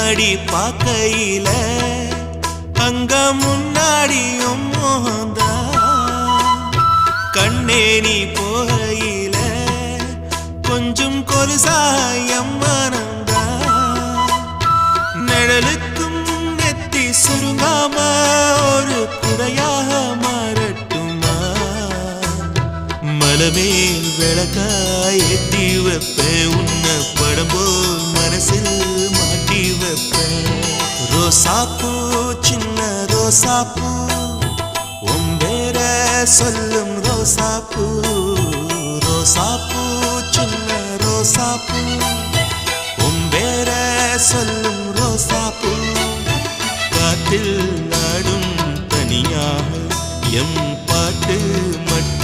பின்னாடி பார்க்கையில அங்க முன்னாடியும் மோகந்தா கண்ணே நீ போகையில கொஞ்சம் கொலுசாயம் மனந்தா நிழலுக்கும் நெத்தி சுருங்காம ஒரு குடையாக மாறட்டுமா மலமேல் விளக்காய் ஏத்தி வைப்பேன் உன்னை படம் போல் மனசில் மாட்டி வைப்பேன் ரோசாப்பூ சின்ன ரோசாப்பூ உம்பேர சொல்லும் ரோசாப்பூ ரோசாப்பூ சின்ன ரோசாப்பூ உம்பேர சொல்லும் ரோசாப்பூ காத்தில் நாடும் தனியாக எம்